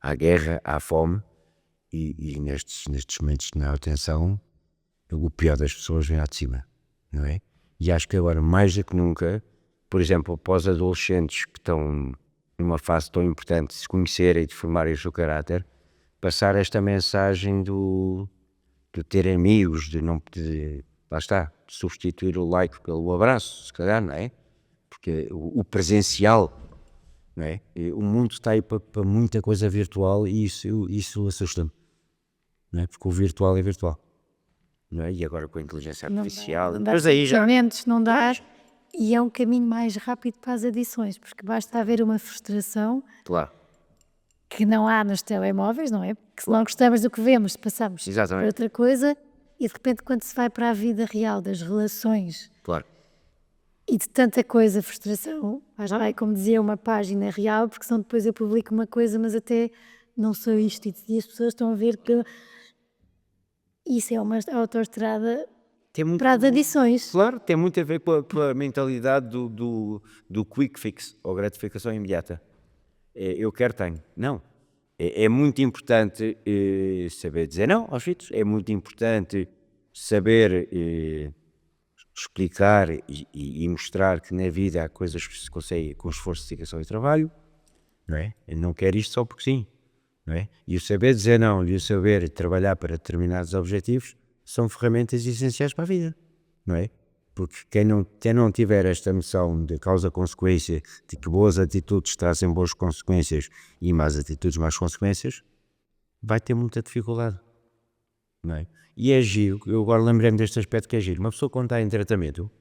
há guerra, há fome, e nestes momentos de maior tensão, o pior das pessoas vem lá de cima, não é? E acho que agora, mais do que nunca, por exemplo, para os adolescentes que estão numa fase tão importante de se conhecerem e de formarem o seu caráter, passar esta mensagem de ter amigos, lá está, de substituir o like pelo abraço, se calhar, não é? Porque o presencial, não é? O mundo está aí para muita coisa virtual e isso assusta-me, não é? Porque o virtual é virtual, não é? E agora com a inteligência artificial, mas aí já não dá, e é um caminho mais rápido para as adições, porque basta haver uma frustração claro, que não há nos telemóveis, não é? Porque se não gostamos do que vemos, passamos exatamente, para outra coisa e de repente quando se vai para a vida real das relações claro. e de tanta coisa, frustração, já vai, como dizia, uma página real, porque senão depois eu publico uma coisa, mas até não sou isto, e as pessoas estão a ver que isso é uma autoestrada para as adições. Claro, tem muito a ver com a mentalidade do quick fix, ou gratificação imediata. Eu quero, tenho. Não. É muito importante saber dizer não aos filhos, é muito importante saber explicar e mostrar que na vida há coisas que se conseguem com esforço, dedicação e trabalho, não é? Eu não quero isto só porque sim, não é? E o saber dizer não e o saber trabalhar para determinados objetivos são ferramentas essenciais para a vida, não é? Porque quem não tiver esta noção de causa-consequência, de que boas atitudes trazem boas consequências e más atitudes más consequências, vai ter muita dificuldade, não é? E é giro, eu agora lembrei-me deste aspecto que é giro, uma pessoa quando está em tratamento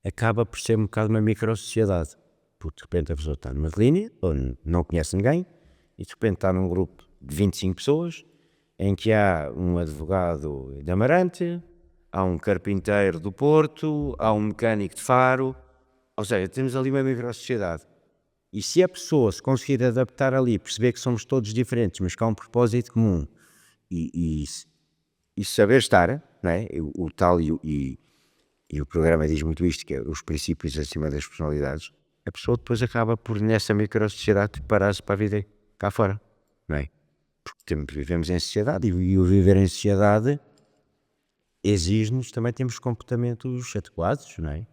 acaba por ser um bocado uma micro-sociedade, porque de repente a pessoa está numa clínica, onde não conhece ninguém, e de repente está num grupo de 25 pessoas, em que há um advogado de Amarante, há um carpinteiro do Porto, há um mecânico de Faro, ou seja, temos ali uma micro-sociedade. E se a pessoa se conseguir adaptar ali, perceber que somos todos diferentes, mas que há um propósito comum, e saber estar, não é? O tal e o programa diz muito isto, que é os princípios acima das personalidades, a pessoa depois acaba por, nessa micro-sociedade, preparar-se para a vida cá fora, não é? Porque vivemos em sociedade e o viver em sociedade exige-nos também termos comportamentos adequados, não é?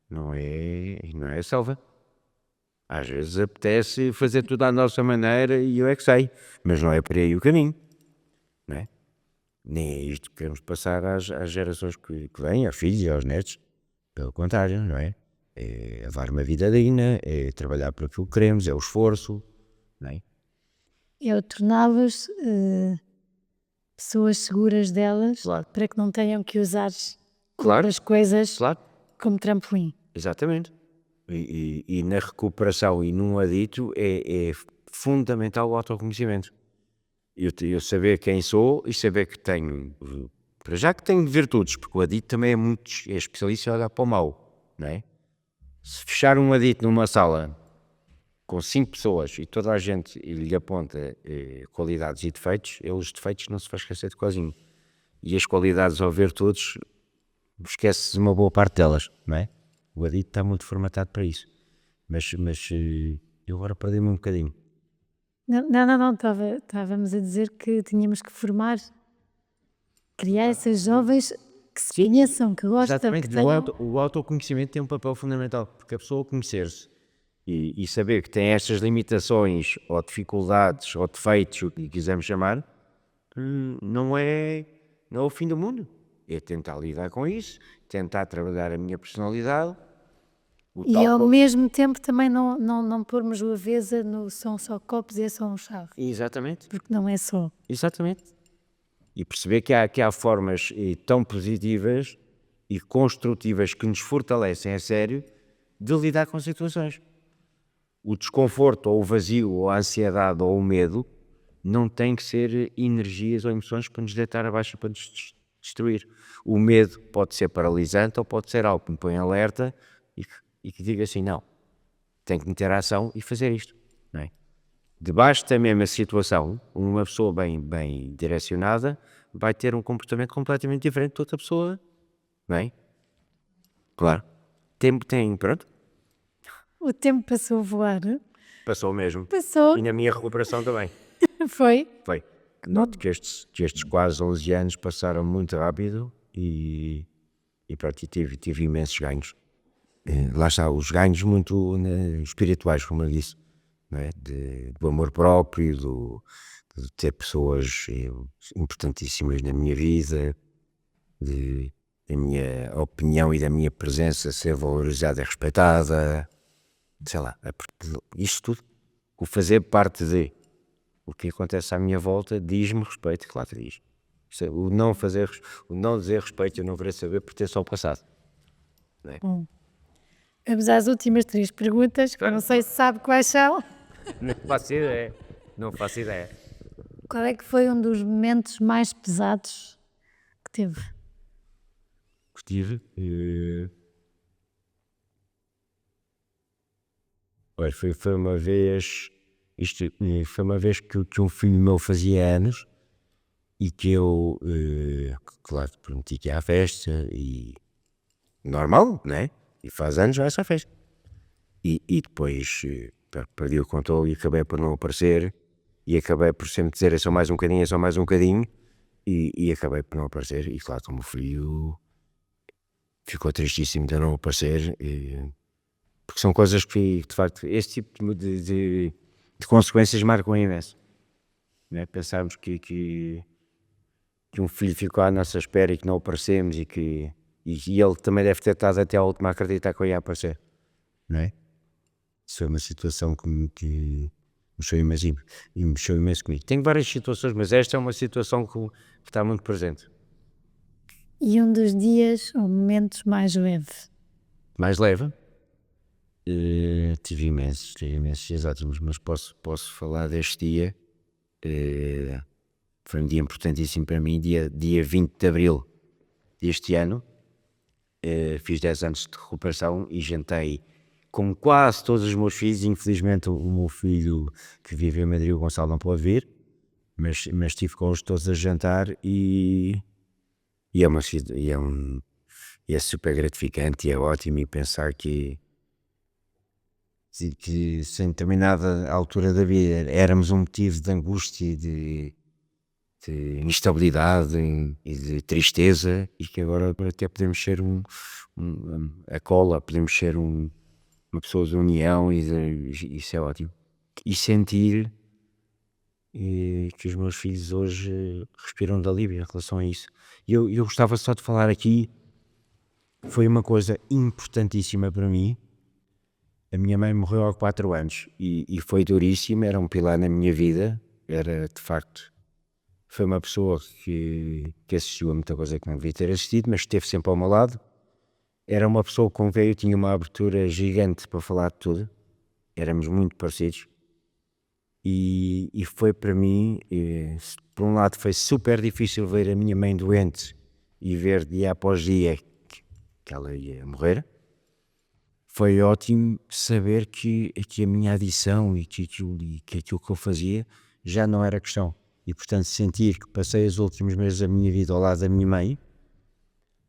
Não é selva. Às vezes apetece fazer tudo à nossa maneira e eu é que sei, mas não é por aí o caminho, não é? Nem é isto que queremos passar às gerações que vêm, aos filhos e aos netos. Pelo contrário, não é? É levar uma vida digna, é trabalhar por aquilo que queremos, é o esforço, não é? É torná-las pessoas seguras delas, Claro. para que não tenham que usar Claro, outras coisas claro, como trampolim. exatamente. E na recuperação e num adito é fundamental o autoconhecimento. Eu saber quem sou e saber que tenho, para já que tenho virtudes, porque o adito também é especialista em olhar para o mal, não é? Se fechar um adito numa sala com 5 pessoas e toda a gente lhe aponta qualidades e defeitos, os defeitos não se vai esquecer de quase nenhum. E as qualidades ou virtudes, esquece-se uma boa parte delas, não é? O adito está muito formatado para isso. Mas eu agora perdi-me um bocadinho. Não, estávamos a dizer que tínhamos que formar crianças, jovens que se conheçam, que gostem, Exatamente, que tenham... o autoconhecimento tem um papel fundamental, porque a pessoa conhecer-se e saber que tem estas limitações ou dificuldades ou defeitos, o que quisermos chamar, não é o fim do mundo. É tentar lidar com isso, tentar trabalhar a minha personalidade. E ao mesmo tempo também não pormos o avesa no são só copos e é só um chave, Exatamente, porque não é só. exatamente. E perceber que há formas tão positivas e construtivas que nos fortalecem a sério de lidar com situações. O desconforto, ou o vazio, ou a ansiedade, ou o medo não tem que ser energias ou emoções para nos deitar abaixo, para nos destruir. O medo pode ser paralisante ou pode ser algo que me põe alerta e que diga assim, não, tenho que meter a ação e fazer isto, não é? Debaixo da mesma situação, uma pessoa bem direcionada vai ter um comportamento completamente diferente de outra pessoa, não é? Claro. Pronto, O tempo passou a voar. passou mesmo. Passou, E na minha recuperação também. foi. Foi. Noto que estes quase 11 anos passaram muito rápido e pronto, e tive imensos ganhos. Lá está, os ganhos muito espirituais, como eu disse, não é? Do amor próprio, de ter pessoas importantíssimas na minha vida, da minha opinião e da minha presença ser valorizada e respeitada, sei lá, isto tudo, o fazer parte de o que acontece à minha volta diz-me respeito, claro que diz. O não dizer respeito eu não querer saber pertence ao passado. Bom, vamos às últimas 3 perguntas, que não sei se sabe quais são. Não faço ideia. Não faço ideia. Qual é que foi um dos momentos mais pesados que teve? Tive. Olha, foi uma vez. Foi uma vez que um filho meu fazia anos e que eu, claro, prometi que ia à festa e. Normal, não é? E faz anos vai essa festa. E depois perdi o controle e acabei por não aparecer. E acabei por sempre dizer é só mais um bocadinho, é só mais um bocadinho. E acabei por não aparecer. E claro, como o filho ficou tristíssimo de não aparecer, porque são coisas que, de facto, este tipo de consequências marcam imenso. Não é? Pensarmos que um filho ficou à nossa espera e que não aparecemos e ele também deve ter estado até ao último a acreditar que eu ia aparecer, não é? Isso foi uma situação que mexeu imenso comigo. Tenho várias situações, mas esta é uma situação que está muito presente. E um dos dias ou momentos mais leves? Mais leve? Tive imensos dias ótimos, mas posso falar deste dia. Foi um dia importantíssimo para mim, dia 20 de Abril deste ano. Fiz 10 anos de recuperação e jantei com quase todos os meus filhos. Infelizmente o meu filho que vive em Madrid, o Gonçalo, não pode vir, mas estive com os todos a jantar e é super gratificante e é ótimo, e pensar que sem determinada altura da vida éramos um motivo de angústia e de instabilidade e de tristeza, e que agora até podemos ser a cola, podemos ser uma pessoa de união, isso é ótimo. E sentir que os meus filhos hoje respiram de alívio em relação a isso. E eu gostava só de falar aqui, foi uma coisa importantíssima para mim. A minha mãe morreu há 4 anos e foi duríssimo, era um pilar na minha vida, era de facto, foi uma pessoa que assistiu a muita coisa que não devia ter assistido, mas esteve sempre ao meu lado. Era uma pessoa com quem eu tinha uma abertura gigante para falar de tudo, éramos muito parecidos, e foi para mim, por um lado foi super difícil ver a minha mãe doente e ver dia após dia que ela ia morrer. Foi ótimo saber que a minha adição e que aquilo que eu fazia já não era questão. E portanto sentir que passei os últimos meses da minha vida ao lado da minha mãe,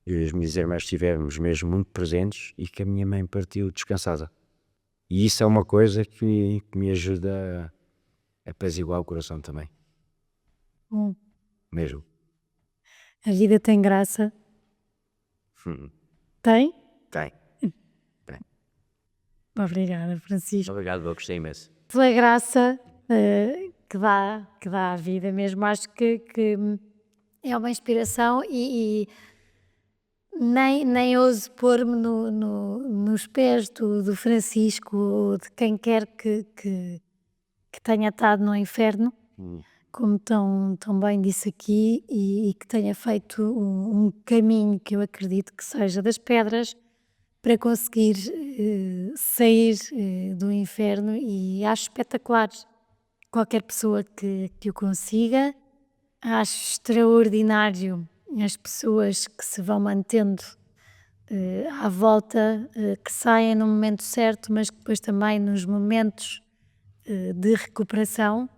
e as minhas irmãs estivemos mesmo muito presentes, e que a minha mãe partiu descansada. E isso é uma coisa que me ajuda a apaziguar o coração também. Mesmo. A vida tem graça? Tem? Tem. Obrigada, Francisco. Obrigado, eu gostei imenso. Pela graça que dá à vida mesmo. Acho que é uma inspiração e nem ouso pôr-me nos pés do Francisco ou de quem quer que tenha estado no inferno, como tão bem disse aqui, e que tenha feito um caminho que eu acredito que seja das pedras para conseguir sair do inferno, e acho espetacular qualquer pessoa que o consiga. Acho extraordinário as pessoas que se vão mantendo à volta, que saem no momento certo, mas que depois também nos momentos de recuperação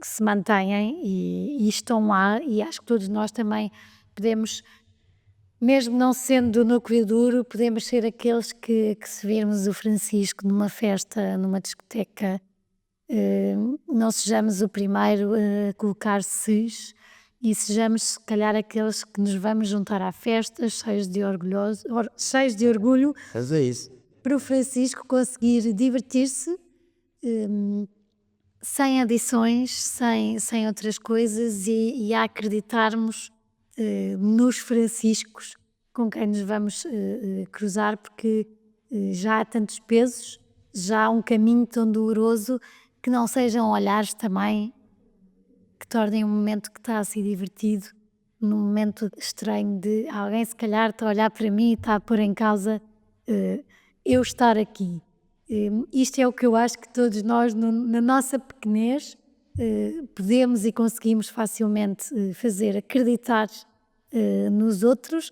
que se mantêm e estão lá, e acho que todos nós também podemos, mesmo não sendo do núcleo duro, podemos ser aqueles que se virmos o Francisco numa festa, numa discoteca, não sejamos o primeiro a colocar ses, e sejamos se calhar aqueles que nos vamos juntar à festa, cheios de orgulho, Mas é isso. para o Francisco conseguir divertir-se, sem adições, sem outras coisas, e a acreditarmos nos Franciscos com quem nos vamos cruzar, porque já há tantos pesos, já há um caminho tão doloroso, que não sejam olhares também que tornem um momento que está a ser divertido num momento estranho de alguém se calhar está a olhar para mim e está a pôr em causa eu estar aqui. Isto é o que eu acho que todos nós, na nossa pequenez, podemos e conseguimos facilmente fazer, acreditar nos outros.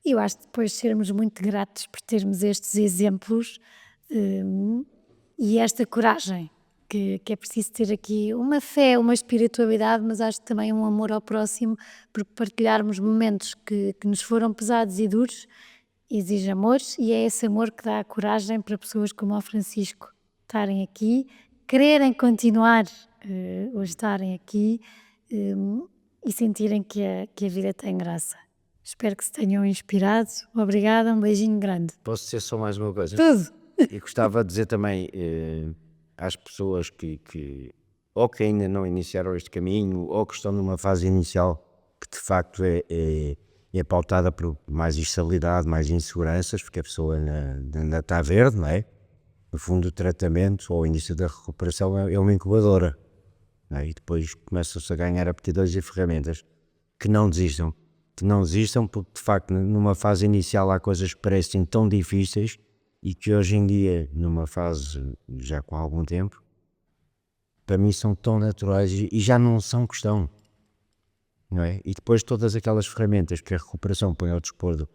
E eu acho que depois sermos muito gratos por termos estes exemplos e esta coragem que é preciso ter aqui, uma fé, uma espiritualidade, mas acho que também um amor ao próximo, porque partilharmos momentos que nos foram pesados e duros exige amor, e é esse amor que dá a coragem para pessoas como o Francisco estarem aqui, quererem continuar ou estarem aqui e sentirem que a vida tem graça. Espero que se tenham inspirado. Obrigada, um beijinho grande. Posso dizer só mais uma coisa? Tudo! E gostava de dizer também às pessoas que ou que ainda não iniciaram este caminho ou que estão numa fase inicial que de facto é pautada por mais instabilidade, mais inseguranças, porque a pessoa ainda está verde, não é? No fundo, o tratamento ou o início da recuperação é uma incubadora, não é? E depois começam-se a ganhar aptidões e ferramentas. Que não desistam, porque de facto numa fase inicial há coisas que parecem tão difíceis e que hoje em dia, numa fase já com algum tempo, para mim são tão naturais e já não são questão, não é? E depois todas aquelas ferramentas que a recuperação põe ao dispor de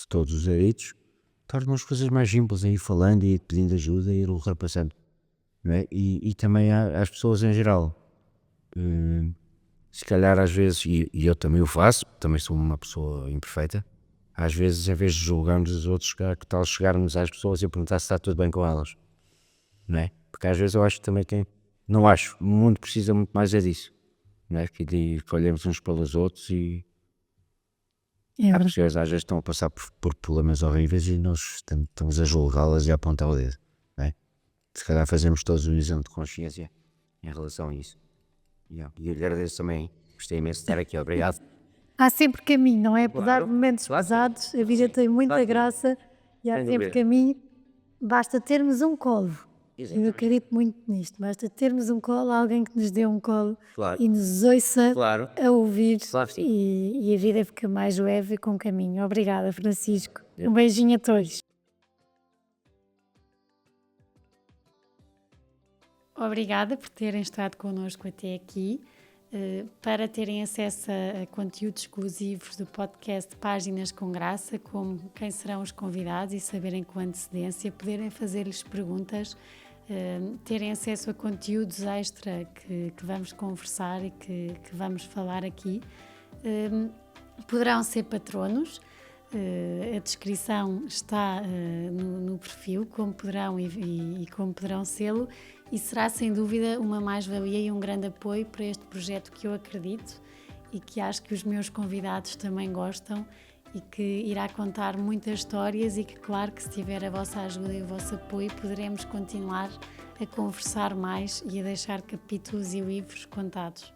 todos os adictos, tornam as coisas mais simples, a ir falando e ir pedindo ajuda e ir ultrapassando, não é? E também às pessoas em geral, se calhar às vezes, e eu também o faço, também sou uma pessoa imperfeita, às vezes em vez de julgarmos os outros, que tal chegarmos às pessoas e perguntar se está tudo bem com elas, não é? Porque às vezes eu acho que também não acho, o mundo precisa muito mais disso, não é? Que olhemos uns pelos outros e há pessoas às vezes estão a passar por problemas horríveis e nós estamos a julgá-las e a apontar o dedo, não é? Se calhar fazemos todos um exame de consciência em relação a isso. E eu lhe agradeço também, gostei imenso de estar aqui, obrigado. Há sempre caminho, não é? Apesar Claro, de momentos claro que pesados, a vida tem muita claro que sim. graça e há Sem sempre dúvida. caminho. Basta termos um colo. Eu Exatamente. acredito muito nisto. Basta termos um colo, alguém que nos dê um colo Claro. e nos ouça Claro. a ouvir Claro que sim. e a vida fica mais leve e com caminho. Obrigada, Francisco. Um beijinho a todos. Obrigada por terem estado connosco até aqui. Para terem acesso a conteúdos exclusivos do podcast Páginas com Graça, como quem serão os convidados e saberem com antecedência, poderem fazer-lhes perguntas, terem acesso a conteúdos extra que vamos conversar e que vamos falar aqui, poderão ser patronos. A descrição está no perfil, como poderão e como poderão sê-lo, e será sem dúvida uma mais-valia e um grande apoio para este projeto que eu acredito e que acho que os meus convidados também gostam e que irá contar muitas histórias e que, claro, que se tiver a vossa ajuda e o vosso apoio poderemos continuar a conversar mais e a deixar capítulos e livros contados.